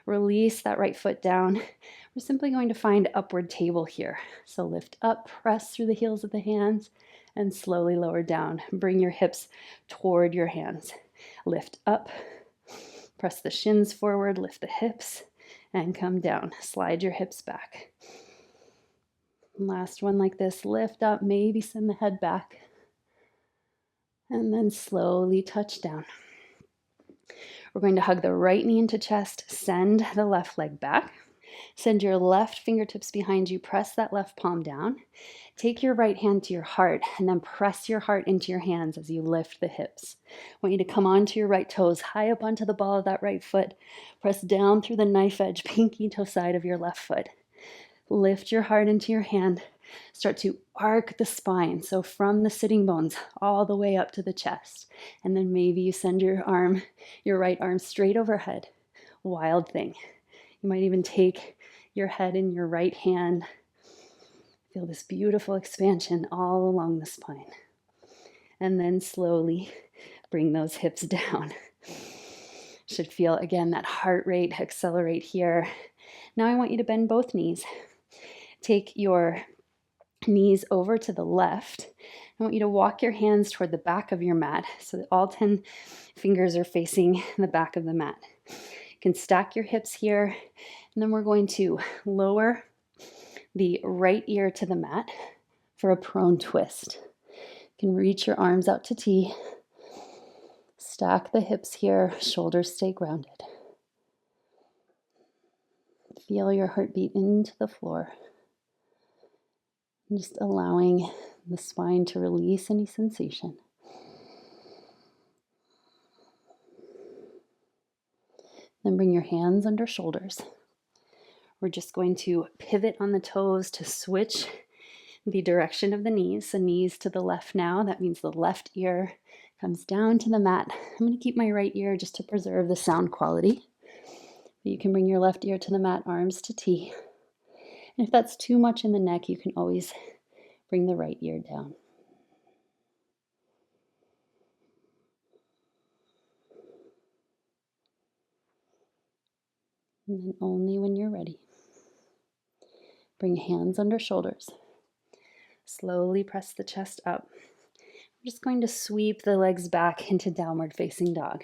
Release that right foot down. We're simply going to find upward table here. So lift up, press through the heels of the hands, and slowly lower down. Bring your hips toward your hands. Lift up, press the shins forward, lift the hips, and come down. Slide your hips back. Last one like this, lift up, maybe send the head back, and then slowly touch down. We're going to hug the right knee into chest, send the left leg back. Send your left fingertips behind you, press that left palm down. Take your right hand to your heart, and then press your heart into your hands as you lift the hips. I want you to come onto your right toes, high up onto the ball of that right foot. Press down through the knife edge, pinky toe side of your left foot. Lift your heart into your hand. Start to arc the spine. So from the sitting bones all the way up to the chest. And then maybe you send your right arm straight overhead. Wild thing. You might even take your head in your right hand. Feel this beautiful expansion all along the spine. And then slowly bring those hips down. Should feel, again, that heart rate accelerate here. Now I want you to bend both knees. Take your knees over to the left. I want you to walk your hands toward the back of your mat so that all 10 fingers are facing the back of the mat. You can stack your hips here, and then we're going to lower the right ear to the mat for a prone twist. You can reach your arms out to T. Stack the hips here, shoulders stay grounded. Feel your heartbeat into the floor. Just allowing the spine to release any sensation. Then bring your hands under shoulders. We're just going to pivot on the toes to switch the direction of the knees. So knees to the left now. That means the left ear comes down to the mat. I'm going to keep my right ear just to preserve the sound quality. You can bring your left ear to the mat, arms to T. And if that's too much in the neck, you can always bring the right ear down. And then only when you're ready, bring hands under shoulders. Slowly press the chest up. just going to sweep the legs back into downward facing dog.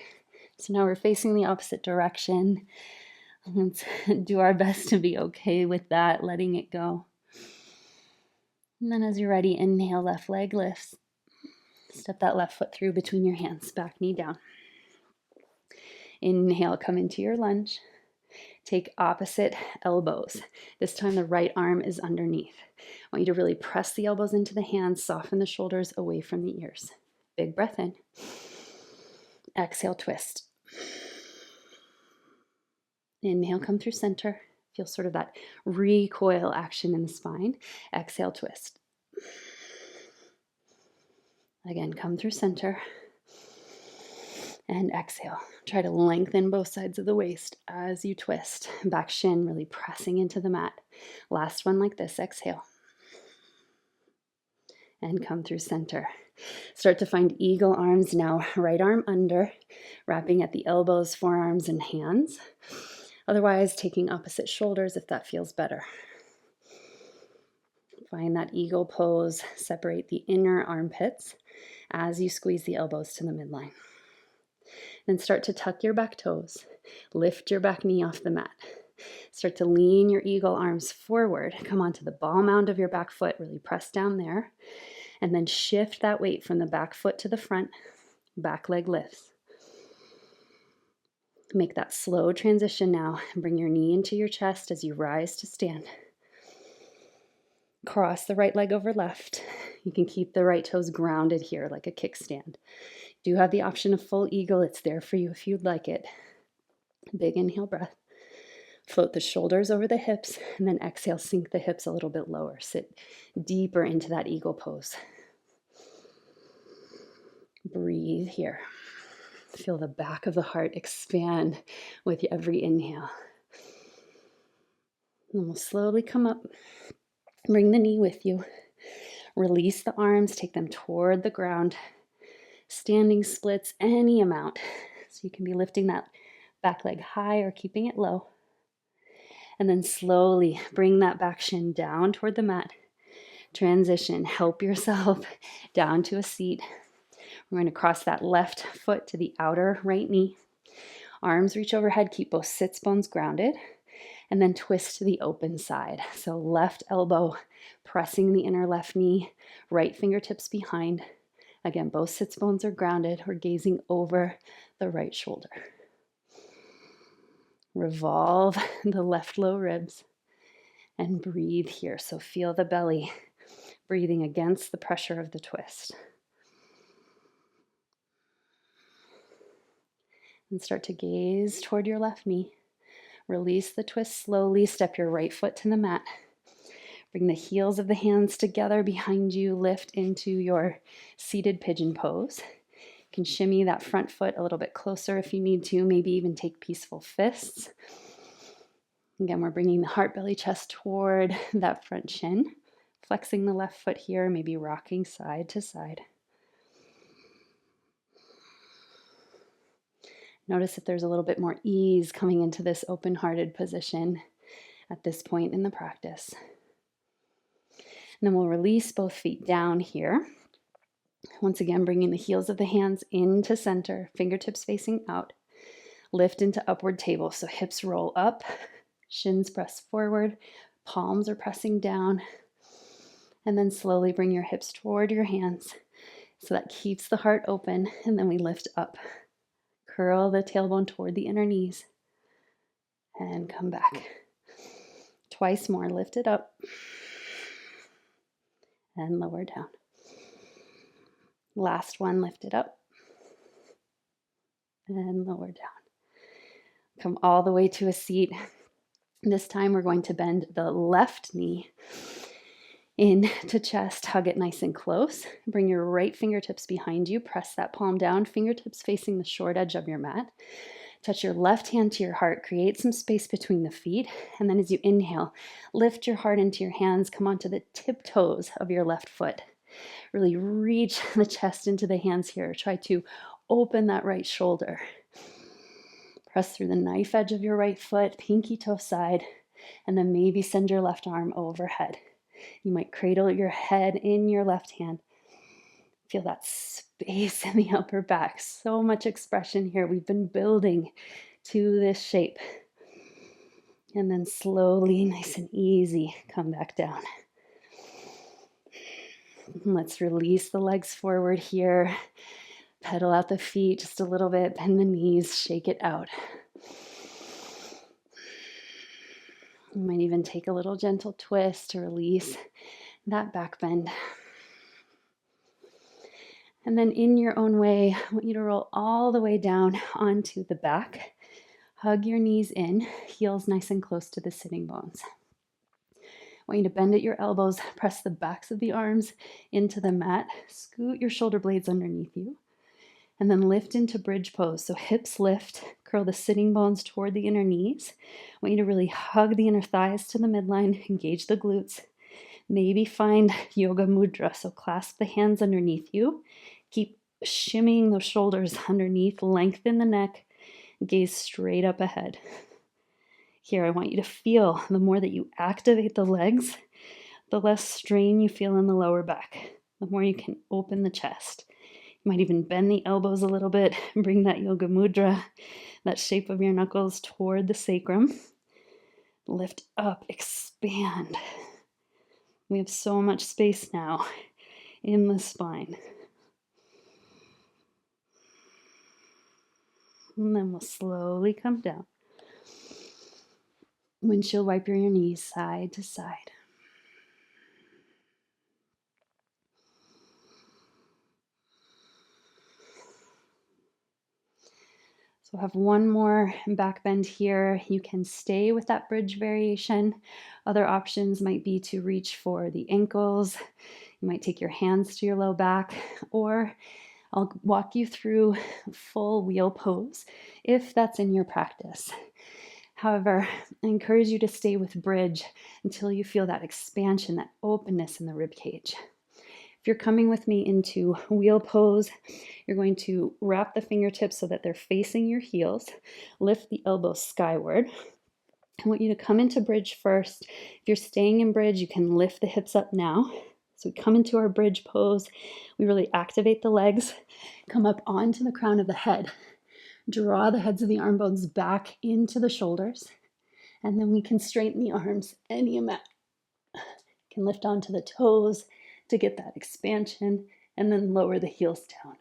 So now we're facing the opposite direction. Let's do our best to be okay with that, letting it go. And then as you're ready, inhale, left leg lifts. Step that left foot through between your hands, back knee down. Inhale, come into your lunge. Take opposite elbows. This time the right arm is underneath. I want you to really press the elbows into the hands, soften the shoulders away from the ears. Big breath in. Exhale, twist. Inhale, come through center. Feel sort of that recoil action in the spine. Exhale, twist. Again, come through center. And exhale. Try to lengthen both sides of the waist as you twist. Back shin really pressing into the mat. Last one like this. Exhale. And come through center. Start to find eagle arms now. Right arm under, wrapping at the elbows, forearms, and hands. Otherwise, taking opposite shoulders if that feels better. Find that eagle pose. Separate the inner armpits as you squeeze the elbows to the midline. Then start to tuck your back toes. Lift your back knee off the mat. Start to lean your eagle arms forward. Come onto the ball mound of your back foot. Really press down there. And then shift that weight from the back foot to the front. Back leg lifts. Make that slow transition now. Bring your knee into your chest as you rise to stand. Cross the right leg over left. You can keep the right toes grounded here like a kickstand. Do have the option of full eagle. It's there for you if you'd like it. Big inhale breath. Float the shoulders over the hips, and then exhale, sink the hips a little bit lower. Sit deeper into that eagle pose. Breathe here. Feel the back of the heart expand with every inhale. And we'll slowly come up. Bring the knee with you. Release the arms, take them toward the ground. Standing splits any amount. So you can be lifting that back leg high or keeping it low. And then slowly bring that back shin down toward the mat. Transition. Help yourself down to a seat. We're going to cross that left foot to the outer right knee. Arms reach overhead. Keep both sits bones grounded. And then twist to the open side. So left elbow pressing the inner left knee. Right fingertips behind. Again, both sits bones are grounded. We're gazing over the right shoulder. Revolve the left low ribs and breathe here. So feel the belly breathing against the pressure of the twist. And start to gaze toward your left knee. Release the twist slowly. Step your right foot to the mat. Bring the heels of the hands together behind you. Lift into your seated pigeon pose. You can shimmy that front foot a little bit closer if you need to. Maybe even take peaceful fists. Again, we're bringing the heart, belly, chest toward that front shin. Flexing the left foot here, maybe rocking side to side. Notice if there's a little bit more ease coming into this open-hearted position at this point in the practice. And then we'll release both feet down here. Once again, bringing the heels of the hands into center, fingertips facing out. Lift into upward table, so hips roll up, shins press forward, palms are pressing down. And then slowly bring your hips toward your hands. So that keeps the heart open, and then we lift up. Curl the tailbone toward the inner knees. And come back. Twice more, lift it up. And lower down. Last one, lift it up and lower down. Come all the way to a seat. This time we're going to bend the left knee into chest, hug it nice and close. Bring your right fingertips behind you, press that palm down, fingertips facing the short edge of your mat. Touch your left hand to your heart, create some space between the feet, and then as you inhale, lift your heart into your hands, come onto the tiptoes of your left foot. Really reach the chest into the hands here. Try to open that right shoulder. Press through the knife edge of your right foot, pinky toe side, and then maybe send your left arm overhead. You might cradle your head in your left hand. Feel that space in the upper back. So much expression here. We've been building to this shape. And then slowly, nice and easy, come back down. Let's release the legs forward here. Pedal out the feet just a little bit, bend the knees, shake it out. You might even take a little gentle twist to release that back bend. And then in your own way, I want you to roll all the way down onto the back. Hug your knees in, heels nice and close to the sitting bones. I want you to bend at your elbows, press the backs of the arms into the mat, scoot your shoulder blades underneath you, and then lift into bridge pose. So hips lift, curl the sitting bones toward the inner knees. I want you to really hug the inner thighs to the midline, engage the glutes. Maybe find yoga mudra. So clasp the hands underneath you. Keep shimmying those shoulders underneath, lengthen the neck, gaze straight up ahead. Here, I want you to feel the more that you activate the legs, the less strain you feel in the lower back, the more you can open the chest. You might even bend the elbows a little bit, bring that yoga mudra, that shape of your knuckles toward the sacrum. Lift up, expand. We have so much space now in the spine. And then we'll slowly come down. Windshield wiper your knees side to side. So we'll have one more back bend here. You can stay with that bridge variation. Other options might be to reach for the ankles. You might take your hands to your low back, or I'll walk you through full wheel pose if that's in your practice. However, I encourage you to stay with bridge until you feel that expansion, that openness in the rib cage. If you're coming with me into wheel pose, you're going to wrap the fingertips so that they're facing your heels, lift the elbows skyward. I want you to come into bridge first. If you're staying in bridge, you can lift the hips up now. So we come into our bridge pose. We really activate the legs, come up onto the crown of the head. Draw the heads of the arm bones back into the shoulders, and then we can straighten the arms any amount. You can lift onto the toes to get that expansion, and then lower the heels down.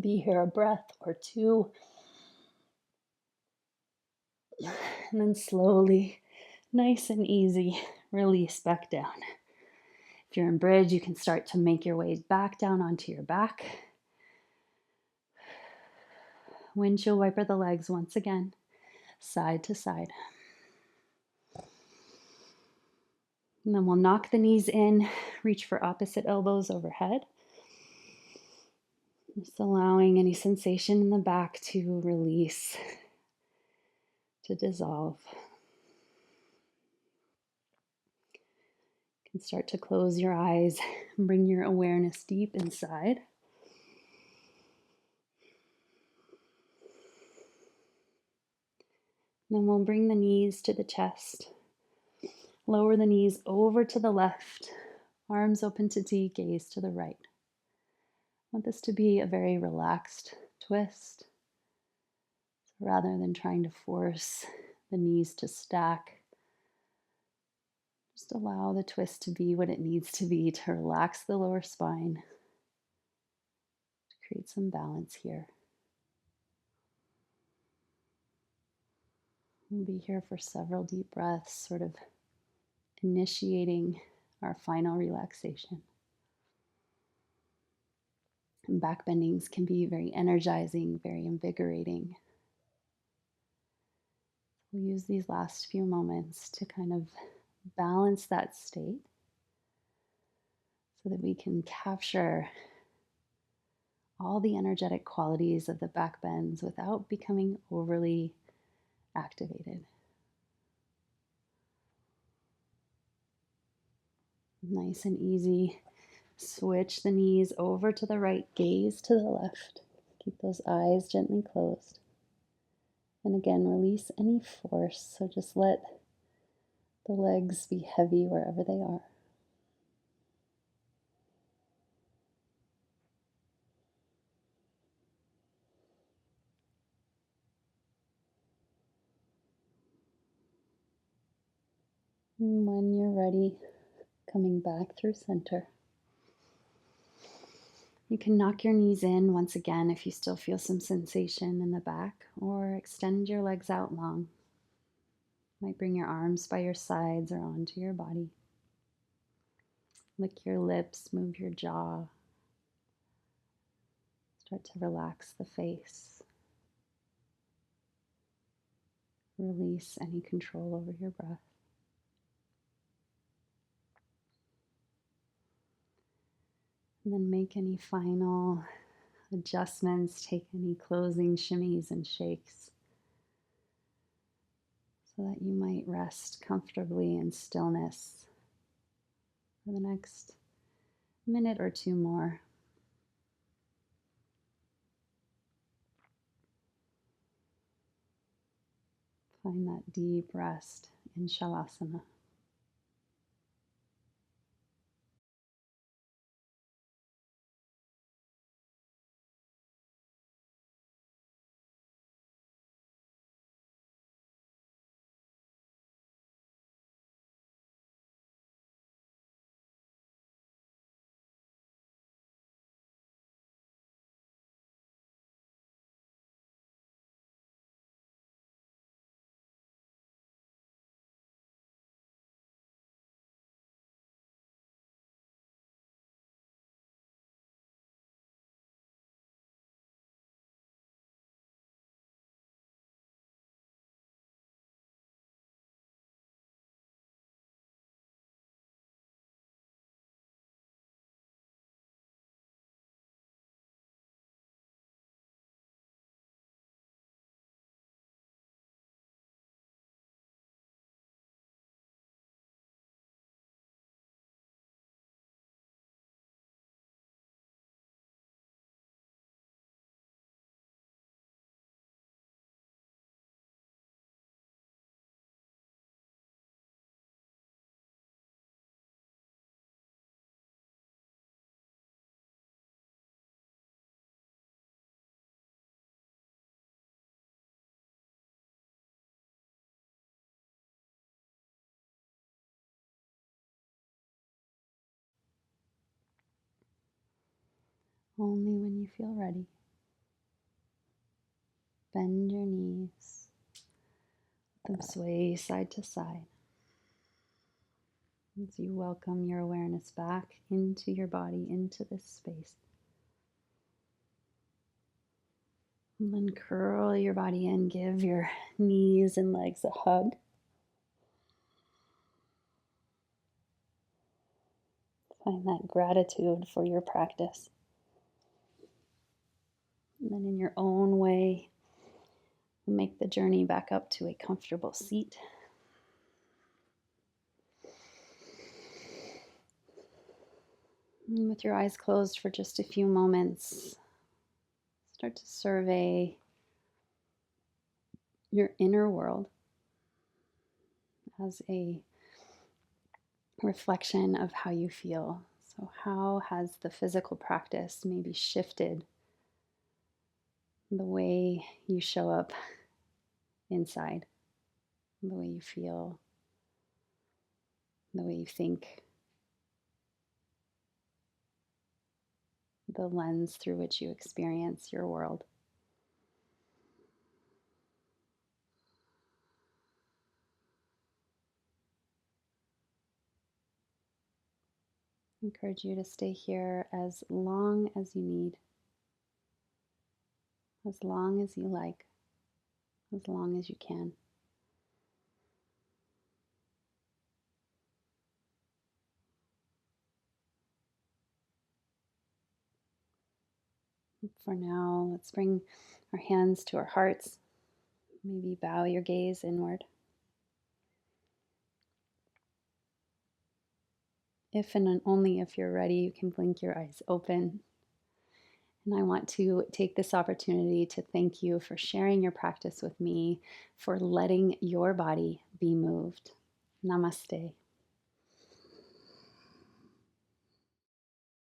Be here a breath or two, and then slowly, nice and easy, release back down. If you're in bridge, you can start to make your way back down onto your back. Windshield wiper the legs once again, side to side. And then we'll knock the knees in, reach for opposite elbows overhead. Just allowing any sensation in the back to release, to dissolve. You can start to close your eyes and bring your awareness deep inside. Then we'll bring the knees to the chest. Lower the knees over to the left, arms open to D, gaze to the right. I want this to be a very relaxed twist. So rather than trying to force the knees to stack, just allow the twist to be what it needs to be to relax the lower spine, to create some balance here. We'll be here for several deep breaths, sort of initiating our final relaxation. And back bendings can be very energizing, very invigorating. We'll use these last few moments to kind of balance that state so that we can capture all the energetic qualities of the back bends without becoming overly activated. Nice and easy. Switch the knees over to the right, gaze to the left. Keep those eyes gently closed. And again, release any force. So just let the legs be heavy wherever they are. And when you're ready, coming back through center. You can knock your knees in once again if you still feel some sensation in the back, or extend your legs out long. Might bring your arms by your sides or onto your body. Lick your lips, move your jaw. Start to relax the face. Release any control over your breath. And then make any final adjustments, take any closing shimmies and shakes so that you might rest comfortably in stillness for the next minute or two more. Find that deep rest in Shavasana. Only when you feel ready. Bend your knees. Let them sway side to side as you welcome your awareness back into your body, into this space. And then curl your body in, give your knees and legs a hug. Find that gratitude for your practice. And then in your own way, make the journey back up to a comfortable seat. And with your eyes closed for just a few moments, start to survey your inner world as a reflection of how you feel. So, how has the physical practice maybe shifted the way you show up inside, the way you feel, the way you think, the lens through which you experience your world? I encourage you to stay here as long as you need, as long as you like, as long as you can. For now, let's bring our hands to our hearts. Maybe bow your gaze inward. If and only if you're ready, you can blink your eyes open. And I want to take this opportunity to thank you for sharing your practice with me, for letting your body be moved. Namaste.